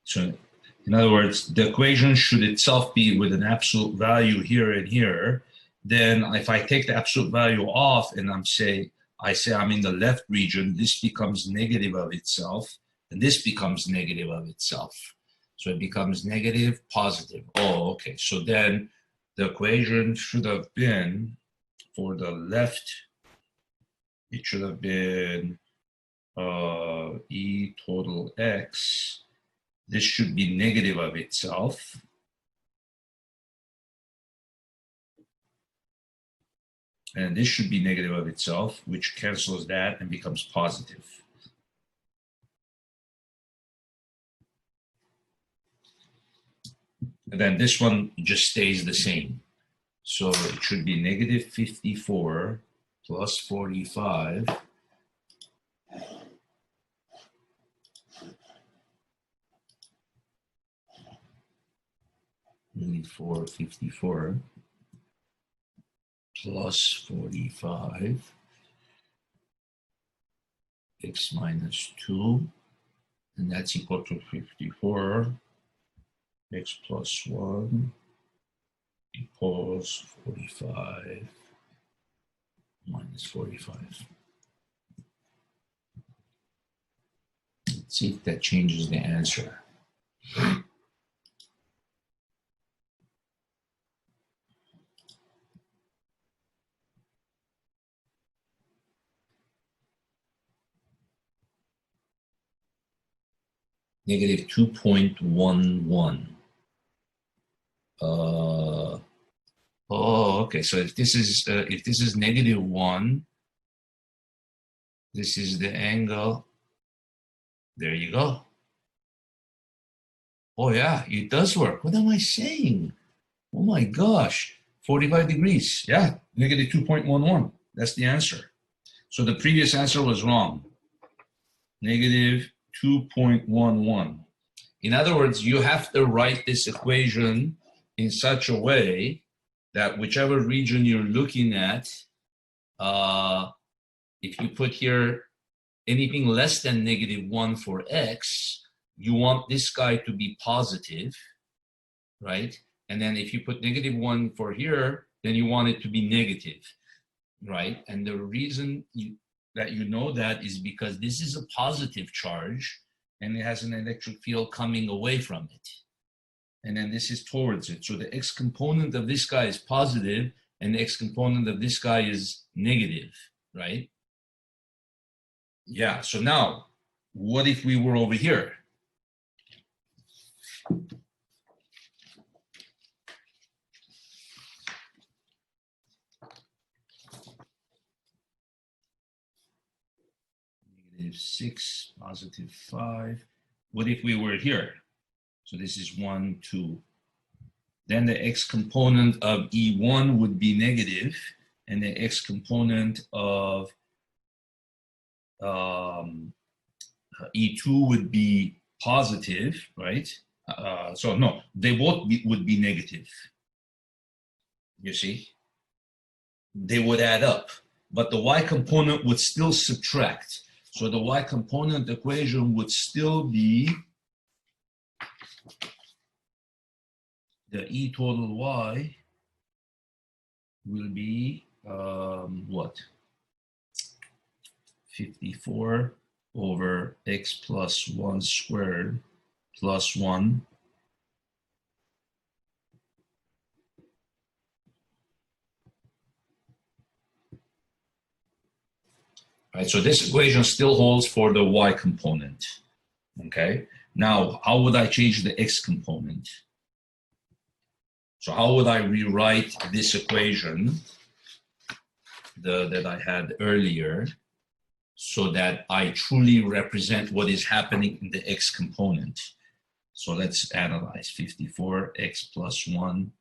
So in other words, the equation should itself be with an absolute value here and here. Then if I take the absolute value off and I say I'm in the left region, this becomes negative of itself, and this becomes negative of itself. So it becomes negative, positive. Oh, okay. So then the equation should have been, for the left, it should have been E total x. This should be negative of itself. And this should be negative of itself, which cancels that and becomes positive. And then this one just stays the same. So it should be negative 54 plus 45 54 plus 45 x minus 2, and that's equal to 54 x plus 1 equals 45 minus 45. Let's see if that changes the answer. Negative 2.11. Oh, okay. So if this is -1, this is the angle. There you go. Oh yeah, it does work. What am I saying? Oh my gosh, 45 degrees. Yeah, negative 2.11. That's the answer. So the previous answer was wrong. Negative 2.11. In other words, you have to write this equation in such a way that whichever region you're looking at, if you put here anything less than -1 for x, you want this guy to be positive, right? And then if you put -1 for here, then you want it to be negative. right? And the reason that you know that is because this is a positive charge and it has an electric field coming away from it. And then this is towards it. So the x component of this guy is positive and the x component of this guy is negative, right? Yeah, so now, what if we were over here? -6, +5. What if we were here? So this is 1, 2. Then the x component of E1 would be negative, and the x component of E2 would be positive, right? So no, they both would be negative. You see? They would add up, but the y component would still subtract. So the y component equation would still be the E total y will be what? 54 over x plus 1 squared plus 1 right? So this equation still holds for the y component, okay? Now, how would I change the x component? So how would I rewrite this equation that I had earlier so that I truly represent what is happening in the x component? So let's analyze 54x plus 1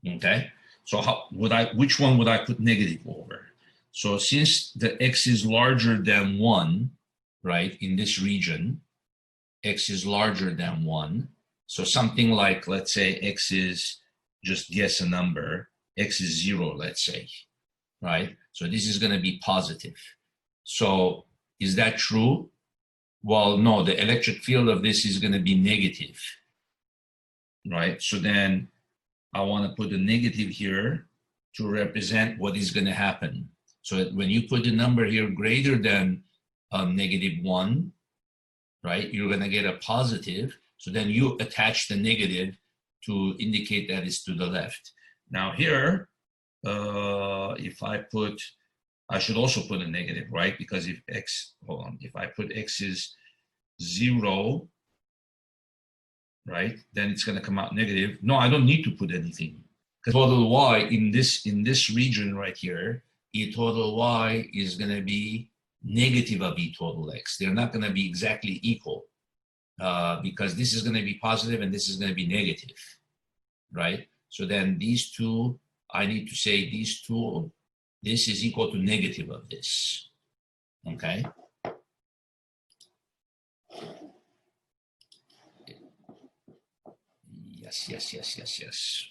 okay? So how would which one would I put negative over? So since the x is larger than 1, right, in this region, x is larger than 1. So something like, let's say x is, just guess a number, x is 0, let's say, right? So this is going to be positive. So is that true? Well, no, the electric field of this is going to be negative, right? So then I want to put a negative here to represent what is going to happen. So that when you put the number here greater than -1, right, you're going to get a positive. So then you attach the negative to indicate that it's to the left. Now here, if I should also put a negative, right? Because if if I put x is 0, right, then it's going to come out negative. No, I don't need to put anything. Because total y in this region right here, E total y is going to be negative of E total x. They're not going to be exactly equal because this is going to be positive and this is going to be negative, right? So then these two, I need to say these two, this is equal to negative of this, okay? Yes, yes, yes, yes, yes.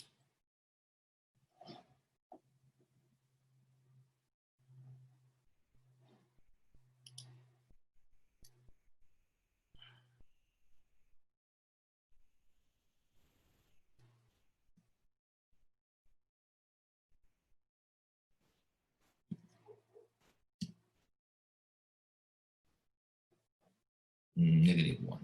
-1.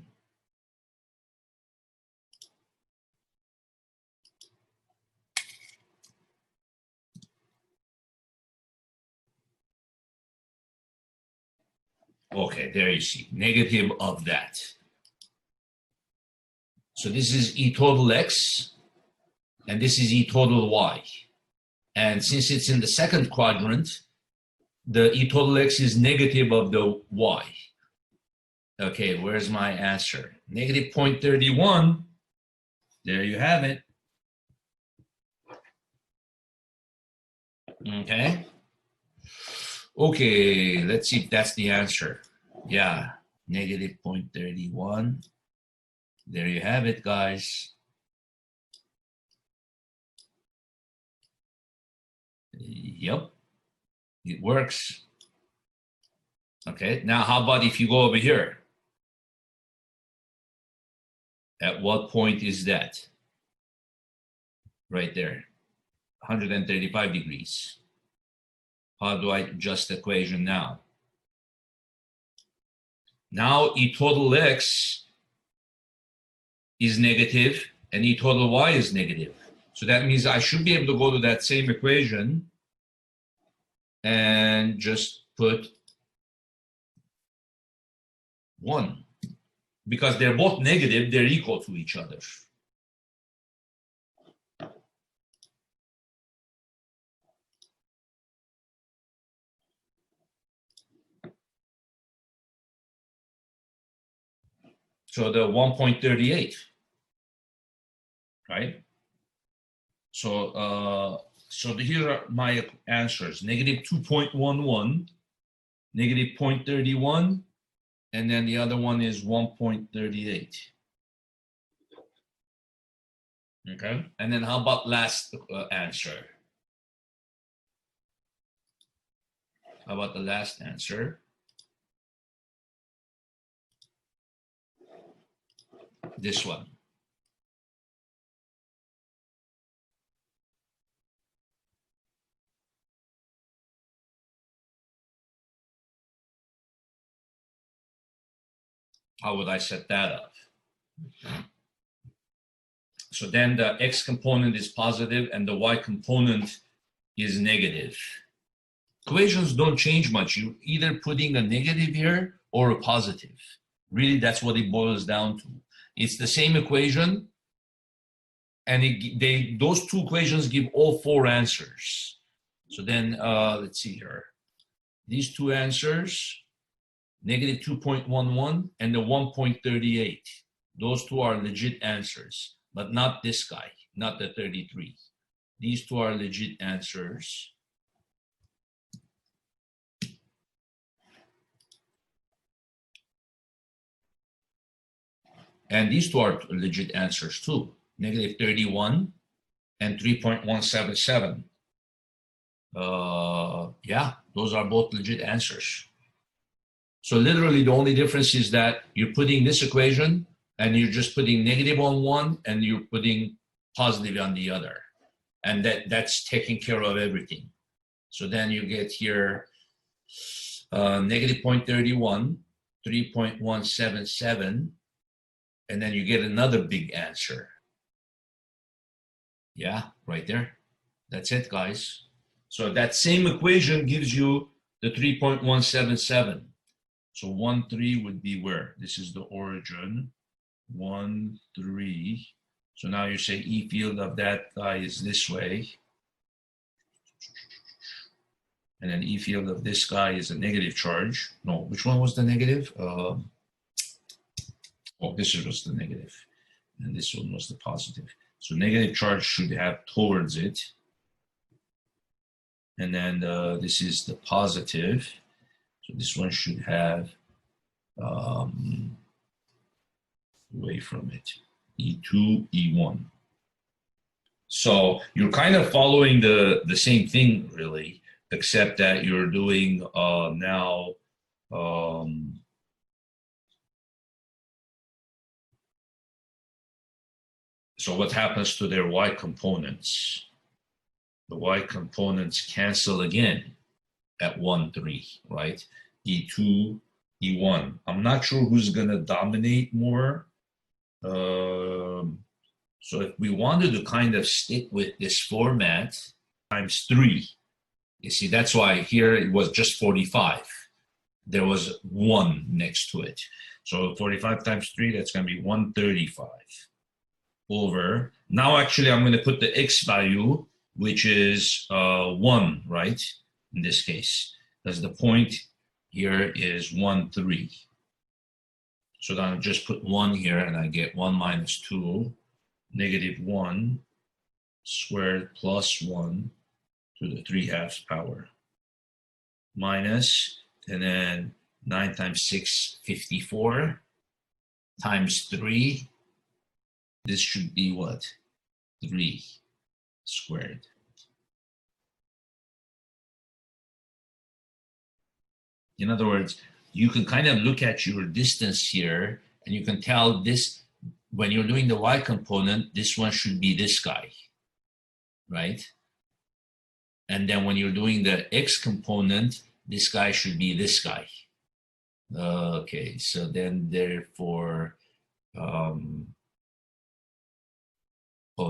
Okay, there you see, negative of that. So this is E total x, and this is E total y. And since it's in the second quadrant, the E total x is negative of the y. Okay, where's my answer? Negative 0.31. There you have it. Okay. Okay, let's see if that's the answer. Yeah, negative 0.31. There you have it, guys. Yep, it works. Okay, now how about if you go over here? At what point is that? Right there, 135 degrees. How do I adjust the equation now? Now E total X is negative and E total Y is negative. So that means I should be able to go to that same equation and just put 1. Because they're both negative, they're equal to each other. So the 1.38, right? So here are my answers: negative 2.11, negative 0.31, and then the other one is 1.38. Okay, and then how about last answer? How about the last answer? This one. How would I set that up? So then the X component is positive and the Y component is negative. Equations don't change much. You're either putting a negative here or a positive. Really, that's what it boils down to. It's the same equation, and those two equations give all 4 answers. So then, let's see here. These 2 answers, negative 2.11 and the 1.38. Those 2 are legit answers, but not this guy, not the 33. These 2 are legit answers. And these 2 are legit answers too. Negative 31 and 3.177. Yeah, those are both legit answers. So literally the only difference is that you're putting this equation and you're just putting negative on one and you're putting positive on the other. And that's taking care of everything. So then you get here negative 0.31, 3.177, and then you get another big answer. Yeah, right there. That's it, guys. So that same equation gives you the 3.177. So 1, 3 would be where? This is the origin. 1, 3. So now you say E field of that guy is this way. And then E field of this guy is a negative charge. No, which one was the negative? Oh, this was the negative. And this one was the positive. So negative charge should have towards it. And then this is the positive. So this one should have away from it. E2, E1. So you're kind of following the same thing, really, except that you're doing now so what happens to their Y components? The Y components cancel again at 1, 3, right? E2, E1. I'm not sure who's going to dominate more. So if we wanted to kind of stick with this format, times 3. You see, that's why here it was just 45. There was 1 next to it. So 45 times 3, that's going to be 135 over. Now, actually, I'm going to put the X value, which is 1, right? In this case, because the point here is 1, 3. So then I just put 1 here and I get 1 minus 2, negative 1 squared plus 1 to the 3/2 power. Minus, and then 9 times 6, 54, times 3. This should be what? 3 squared. In other words, you can kind of look at your distance here, and you can tell this, when you're doing the y component, this one should be this guy, right? And then when you're doing the x component, this guy should be this guy. Okay, so then therefore, oh,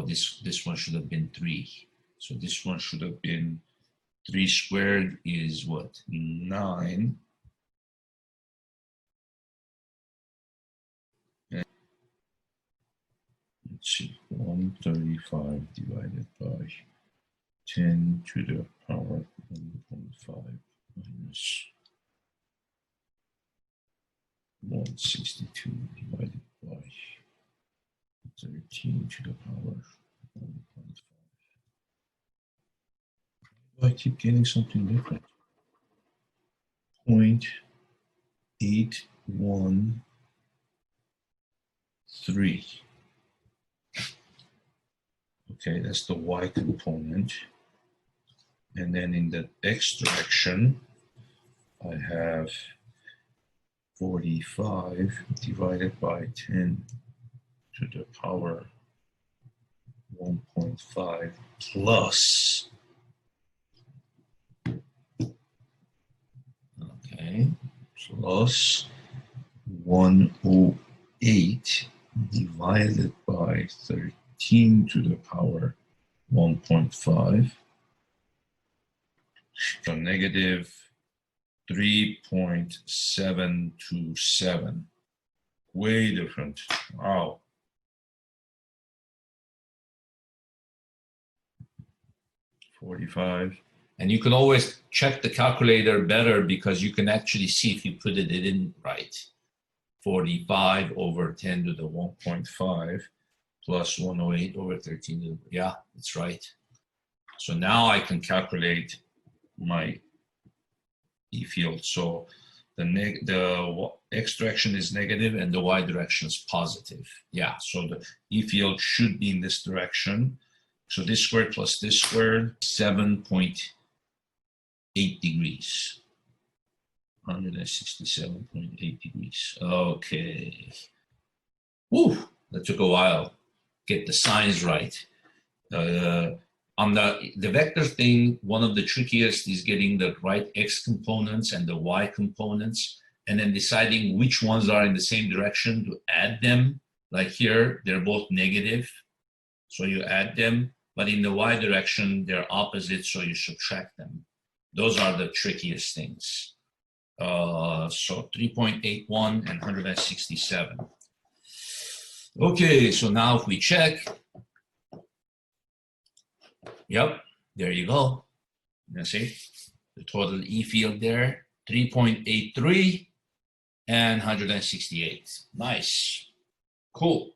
this one should have been 3. So this one should have been 3 squared is what? 9. And let's see, 135 divided by 10 to the power 1.5 minus 162 divided by 13 to the power 1.5. I keep getting something different. 0.813. Okay, that's the y component. And then in the x direction, I have 45 divided by 10 to the power 1.5 plus, okay, plus 108 divided by 13 to the power 1.5. So negative 3.727. Way different. Wow. $45. And you can always check the calculator better because you can actually see if you put it in right. 45 over 10 to the 1.5 plus 108 over 13 to the, yeah, it's right. So now I can calculate my E field. So the x direction is negative and the y direction is positive. Yeah, so the E field should be in this direction. So this squared plus this squared, 7.8 degrees. 167.8 degrees. Okay. Woo, that took a while. Get the signs right. On the vector thing, one of the trickiest is getting the right x components and the y components, and then deciding which ones are in the same direction to add them. Like here, they're both negative, so you add them, but in the y direction, they're opposite, so you subtract them. Those are the trickiest things. So 3.81 and 167. Okay, so now if we check, yep, there you go. You see the total E field there, 3.83 and 168. Nice, cool.